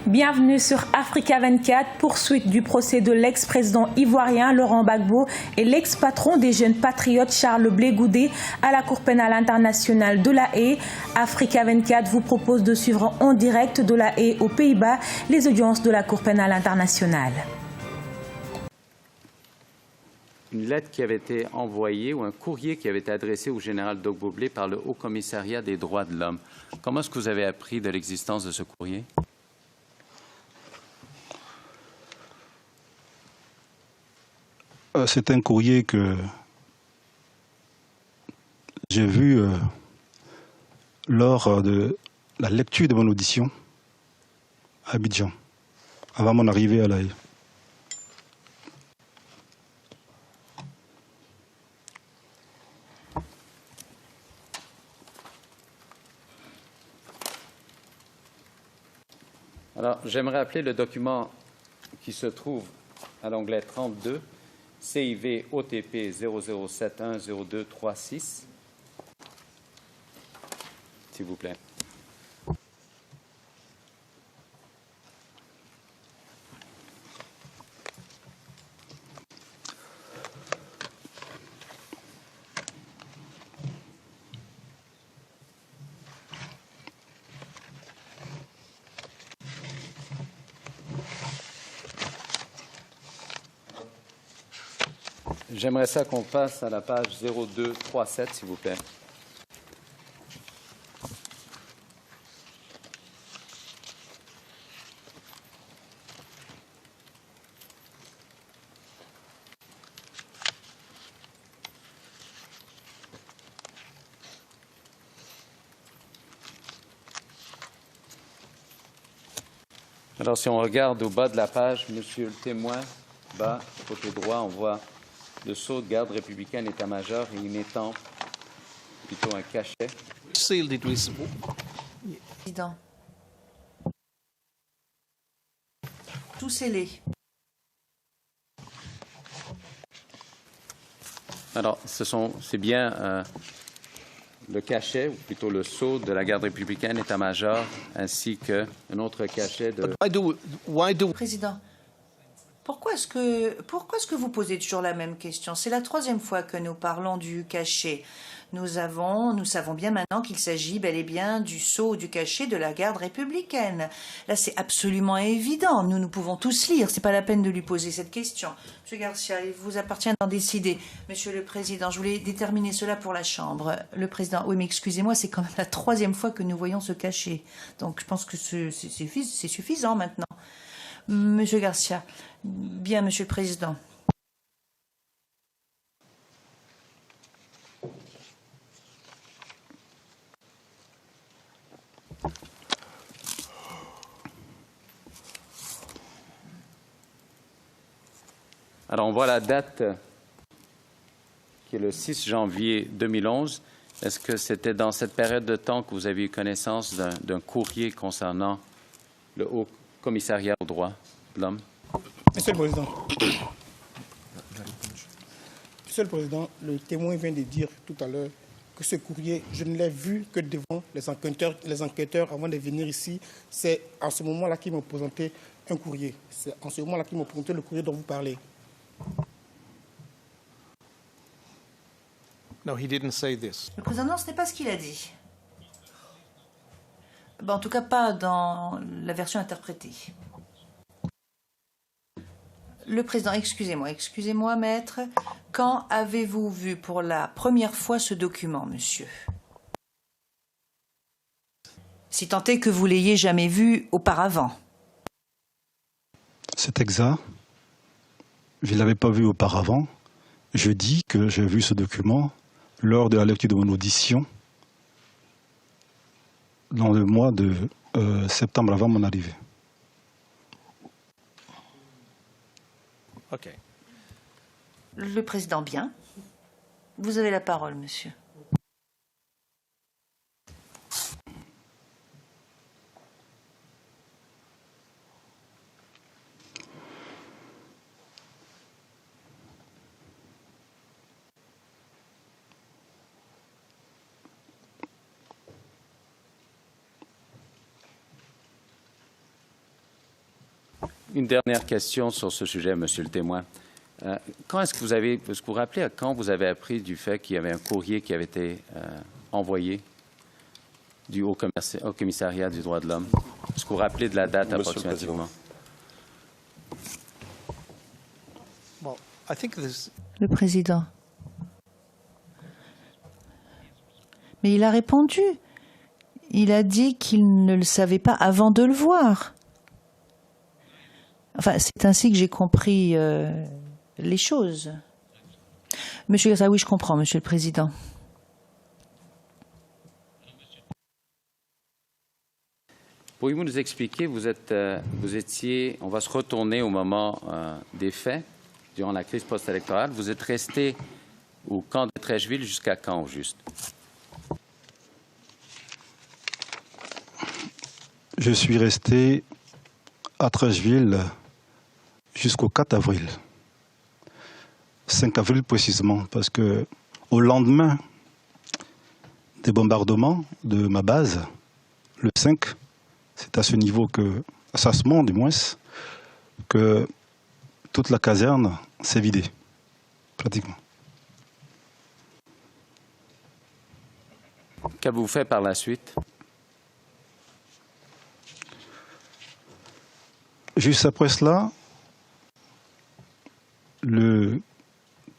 Bienvenue sur Africa 24, poursuite du procès de l'ex-président ivoirien Laurent Gbagbo et l'ex-patron des jeunes patriotes Charles Blé Goudé à la Cour pénale internationale de La Haye. Africa 24 vous propose de suivre en direct de La Haye aux Pays-Bas les audiences de la Cour pénale internationale. Une lettre qui avait été envoyée ou un courrier qui avait été adressé au général Gbagbo Blé par le Haut Commissariat des droits de l'homme. Comment est-ce que vous avez appris de l'existence de ce courrier? C'est un courrier que j'ai vu lors de la lecture de mon audition à Abidjan, avant mon arrivée à La Haye. Alors, j'aimerais appeler le document qui se trouve à l'onglet 32, CIV OTP 00710236, s'il vous plaît. J'aimerais ça qu'on passe à la page 0237, s'il vous plaît. Alors, si on regarde au bas de la page, monsieur le témoin, bas, côté droit, on voit le sceau de garde républicaine état-major et une étampe, plutôt un cachet. Président. Tout scellé. Alors, c'est bien le cachet, ou plutôt le sceau de la garde républicaine état-major, ainsi qu'un autre cachet de... Président. Pourquoi est-ce que vous posez toujours la même question? C'est la troisième fois que nous parlons du cachet. Nous savons bien maintenant qu'il s'agit bel et bien du sceau du cachet de la garde républicaine. Là, c'est absolument évident. Nous pouvons tous lire. C'est pas la peine de lui poser cette question. Monsieur Garcia, il vous appartient d'en décider. Monsieur le Président, je voulais déterminer cela pour la Chambre. Le Président, oui, mais excusez-moi, c'est quand même la troisième fois que nous voyons ce cachet. Donc, je pense que c'est suffisant maintenant. Monsieur Garcia. Bien, Monsieur le Président. Alors, on voit la date qui est le 6 janvier 2011. Est-ce que c'était dans cette période de temps que vous avez eu connaissance d'un courrier concernant le Haut Commissariat aux droits de l'homme? Monsieur le Président. Monsieur le Président, le témoin vient de dire tout à l'heure que ce courrier, je ne l'ai vu que devant les enquêteurs avant de venir ici. C'est en ce moment-là qu'ils m'ont présenté un courrier. C'est en ce moment-là qu'ils m'ont présenté le courrier dont vous parlez. No, he didn't say this. Le Président, non, ce n'est pas ce qu'il a dit. En tout cas, pas dans la version interprétée. Le Président, excusez-moi, maître. Quand avez-vous vu pour la première fois ce document, monsieur? Si tant est que vous l'ayez jamais vu auparavant. C'est exact. Je ne l'avais pas vu auparavant. Je dis que j'ai vu ce document lors de la lecture de mon audition dans le mois de septembre avant mon arrivée. OK. Le Président, bien. Vous avez la parole, monsieur. Une dernière question sur ce sujet, Monsieur le témoin. Quand est-ce que vous vous rappelez à quand vous avez appris du fait qu'il y avait un courrier qui avait été envoyé du Haut Commissariat du droit de l'homme? Est-ce que vous vous rappelez de la date approximativement? Le président. Mais il a répondu. Il a dit qu'il ne le savait pas avant de le voir. Enfin, c'est ainsi que j'ai compris les choses. Monsieur Gaza, oui, je comprends, Monsieur le Président. Pourriez-vous nous expliquer, vous étiez, on va se retourner au moment des faits, durant la crise post-électorale, vous êtes resté au camp de Trècheville jusqu'à quand, au juste? Je suis resté à Trècheville jusqu'au 4 avril. 5 avril précisément, parce que au lendemain des bombardements de ma base, le 5, c'est à ce niveau que, à ce moment du moins, que toute la caserne s'est vidée, pratiquement. Qu'avez-vous fait par la suite? Juste après cela, le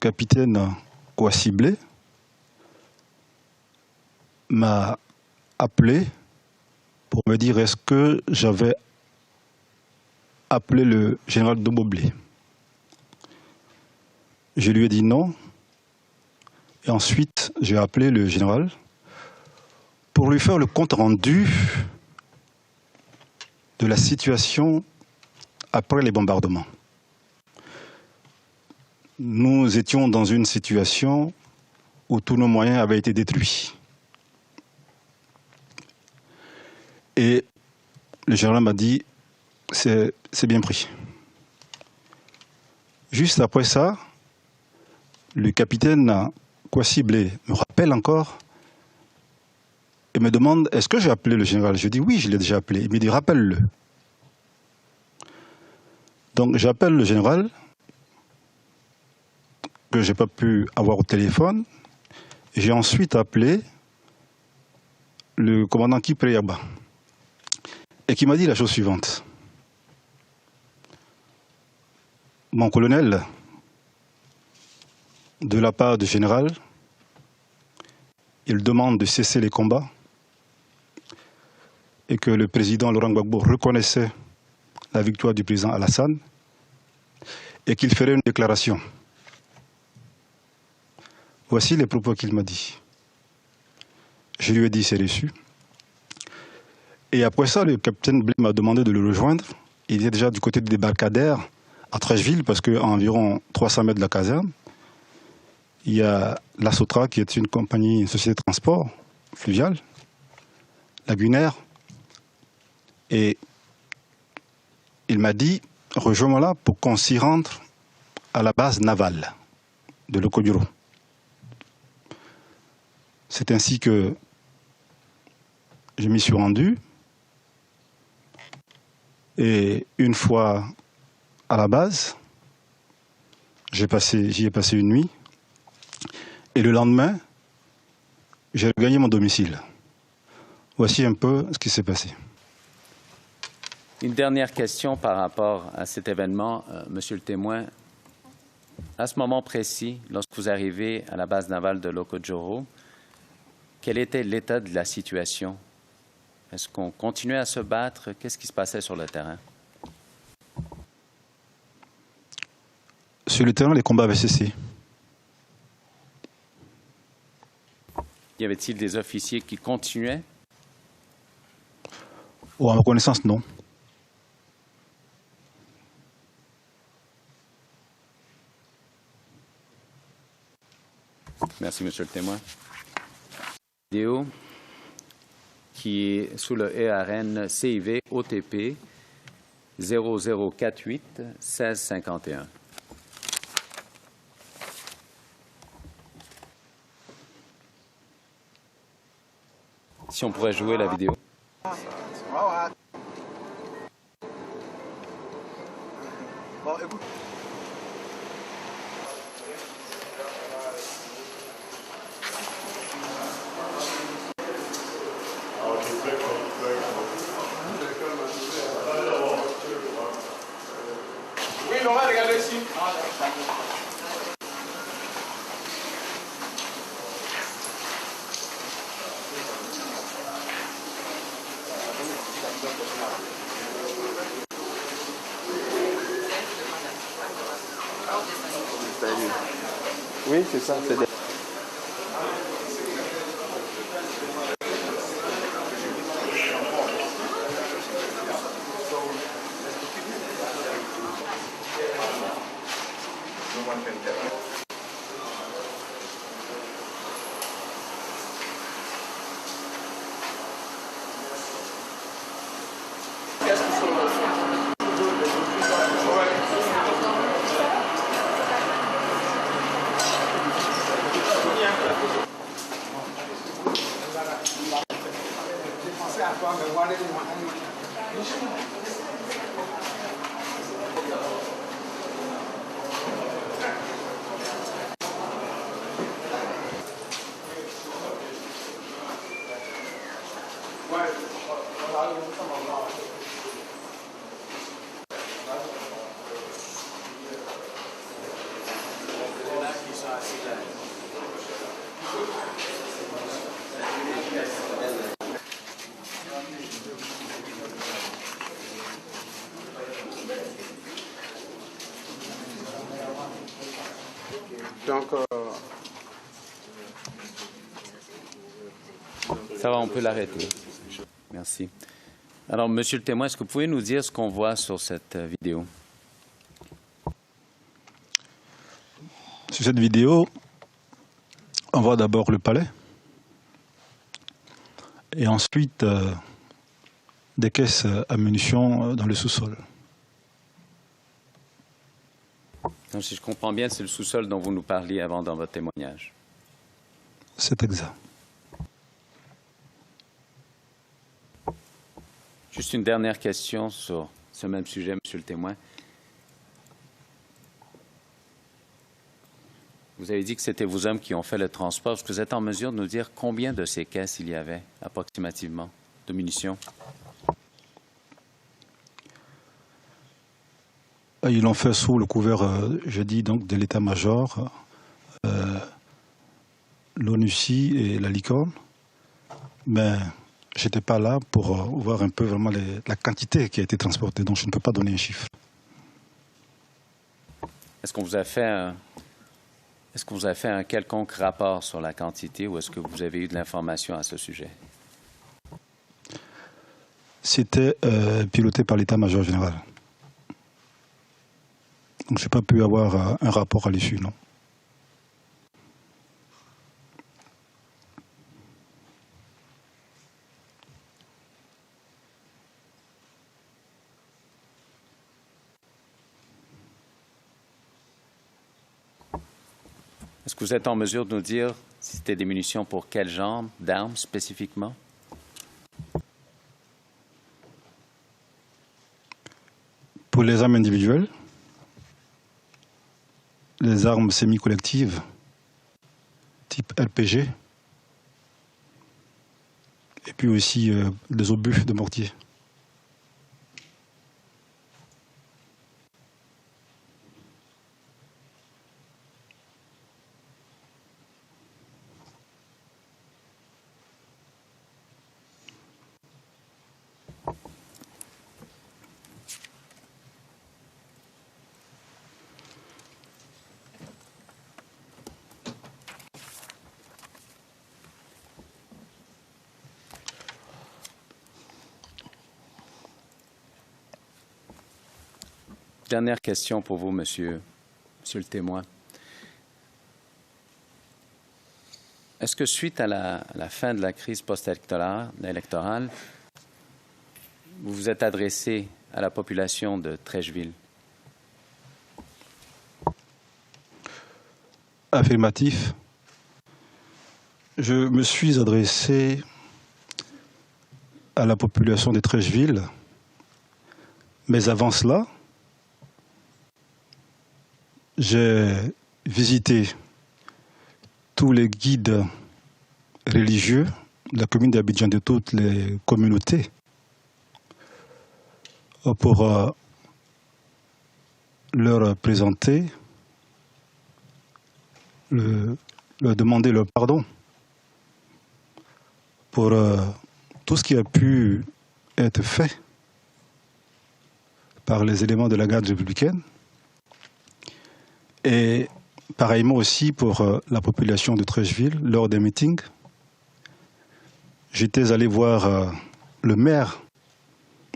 capitaine Kouassiblé m'a appelé pour me dire est-ce que j'avais appelé le général Doboblé. Je lui ai dit non. Et ensuite, j'ai appelé le général pour lui faire le compte-rendu de la situation après les bombardements. Nous étions dans une situation où tous nos moyens avaient été détruits. Et le général m'a dit, c'est bien pris. Juste après ça, le capitaine Kouassiblé me rappelle encore et me demande, est-ce que j'ai appelé le général? Je dis, oui, je l'ai déjà appelé. Il me dit, rappelle-le. Donc j'appelle le général, que je n'ai pas pu avoir au téléphone. J'ai ensuite appelé le commandant Kipreyaba et qui m'a dit la chose suivante. Mon colonel, de la part du général, il demande de cesser les combats et que le président Laurent Gbagbo reconnaissait la victoire du président Alassane et qu'il ferait une déclaration. Voici les propos qu'il m'a dit. Je lui ai dit c'est reçu. Et après ça, le capitaine Blé m'a demandé de le rejoindre. Il est déjà du côté du débarcadère à Trècheville, parce qu'à environ 300 mètres de la caserne, il y a la Sotra, qui est une compagnie, une société de transport fluvial, lagunaire. Et il m'a dit, rejoins-moi là pour qu'on s'y rentre à la base navale de Lokoduro. C'est ainsi que je m'y suis rendu. Et une fois à la base, j'y ai passé une nuit. Et le lendemain, j'ai regagné mon domicile. Voici un peu ce qui s'est passé. Une dernière question par rapport à cet événement, Monsieur le témoin. À ce moment précis, lorsque vous arrivez à la base navale de Lokodjoro, quel était l'état de la situation? Est-ce qu'on continuait à se battre? Qu'est-ce qui se passait sur le terrain? Sur le terrain, les combats avaient cessé. Y avait-il des officiers qui continuaient? Oh, à ma connaissance, non. Merci, Monsieur le témoin. Vidéo qui est sous le ERN CIV OTP 0048 1651. Si on pourrait jouer la vidéo. Bon, écoute. Oui, Laurent, regardez ici. Oui, c'est ça. C'est des... Donc, ça va, on peut l'arrêter. Merci. Alors, Monsieur le témoin, est-ce que vous pouvez nous dire ce qu'on voit sur cette vidéo? Sur cette vidéo, on voit d'abord le palais et ensuite des caisses à munitions dans le sous-sol. Donc, si je comprends bien, c'est le sous-sol dont vous nous parliez avant dans votre témoignage. C'est exact. Juste une dernière question sur ce même sujet, Monsieur le témoin. Vous avez dit que c'était vos hommes qui ont fait le transport. Est-ce que vous êtes en mesure de nous dire combien de ces caisses il y avait, approximativement, de munitions? Ils l'ont fait sous le couvert, je dis donc, de l'état-major, l'ONUCI et la Licorne. Mais je n'étais pas là pour voir un peu vraiment la quantité qui a été transportée, donc je ne peux pas donner un chiffre. Est-ce qu'on vous a fait un quelconque rapport sur la quantité ou est-ce que vous avez eu de l'information à ce sujet? C'était piloté par l'état-major général. Donc je n'ai pas pu avoir un rapport à l'issue, non. Est-ce que vous êtes en mesure de nous dire si c'était des munitions pour quel genre d'armes spécifiquement? Pour les armes individuelles, les armes semi-collectives, type RPG, et puis aussi des obus de mortier. Dernière question pour vous, monsieur le témoin. Est-ce que suite à la fin de la crise post-électorale, vous vous êtes adressé à la population de Trècheville? Affirmatif. Je me suis adressé à la population de Trècheville, mais avant cela, j'ai visité tous les guides religieux de la commune d'Abidjan, de toutes les communautés, pour leur présenter, leur demander leur pardon pour tout ce qui a pu être fait par les éléments de la garde républicaine et pareillement aussi pour la population de Treichville lors des meetings. J'étais allé voir le maire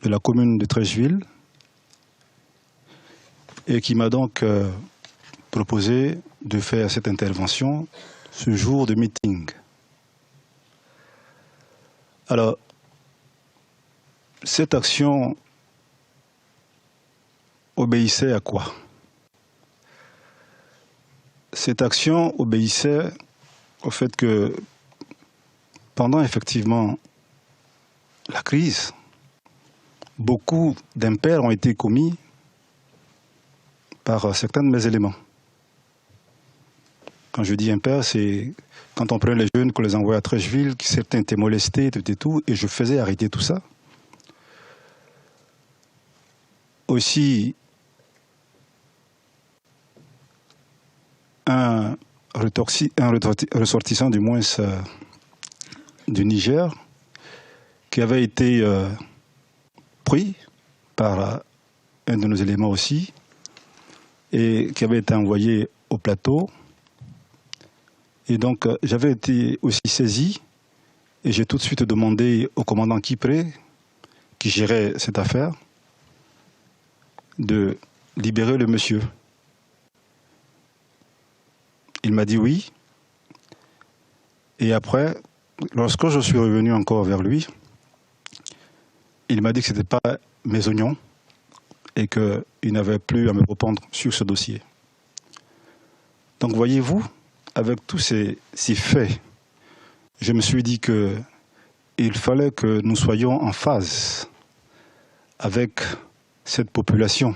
de la commune de Treichville et qui m'a donc proposé de faire cette intervention ce jour de meeting. Alors, cette action obéissait à quoi? Cette action obéissait au fait que pendant effectivement la crise, beaucoup d'impairs ont été commis par certains de mes éléments. Quand je dis impairs, c'est quand on prend les jeunes, qu'on les envoie à Treichville, que certains étaient molestés, tout, et je faisais arrêter tout ça. Aussi, un ressortissant du moins du Niger qui avait été pris par un de nos éléments aussi et qui avait été envoyé au plateau. Et donc j'avais été aussi saisi et j'ai tout de suite demandé au commandant Kipré, qui gérait cette affaire, de libérer le monsieur. Il m'a dit oui. Et après, lorsque je suis revenu encore vers lui, il m'a dit que ce n'était pas mes oignons et qu'il n'avait plus à me répondre sur ce dossier. Donc voyez-vous, avec tous ces faits, je me suis dit qu'il fallait que nous soyons en phase avec cette population.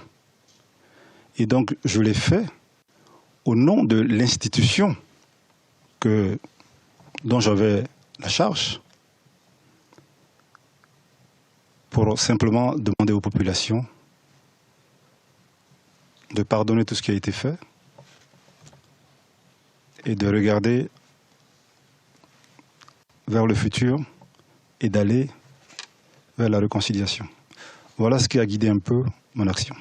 Et donc je l'ai fait au nom de l'institution dont j'avais la charge, pour simplement demander aux populations de pardonner tout ce qui a été fait et de regarder vers le futur et d'aller vers la réconciliation. Voilà ce qui a guidé un peu mon action.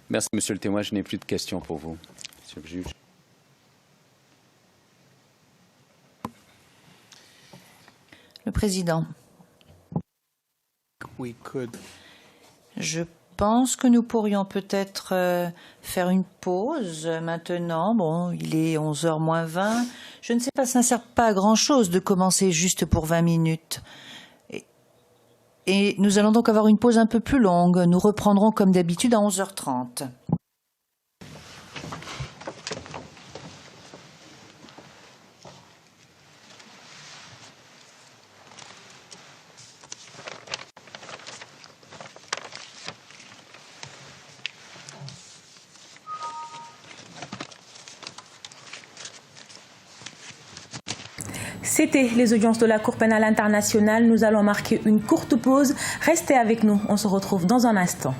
Merci, Monsieur le témoin. Je n'ai plus de questions pour vous, Monsieur le juge. Le président. Je pense que nous pourrions peut-être faire une pause maintenant. Bon, il est 11h moins 20. Je ne sais pas, ça ne sert pas à grand-chose de commencer juste pour 20 minutes. Et nous allons donc avoir une pause un peu plus longue. Nous reprendrons comme d'habitude à 11h30. C'était les audiences de la Cour pénale internationale. Nous allons marquer une courte pause. Restez avec nous. On se retrouve dans un instant.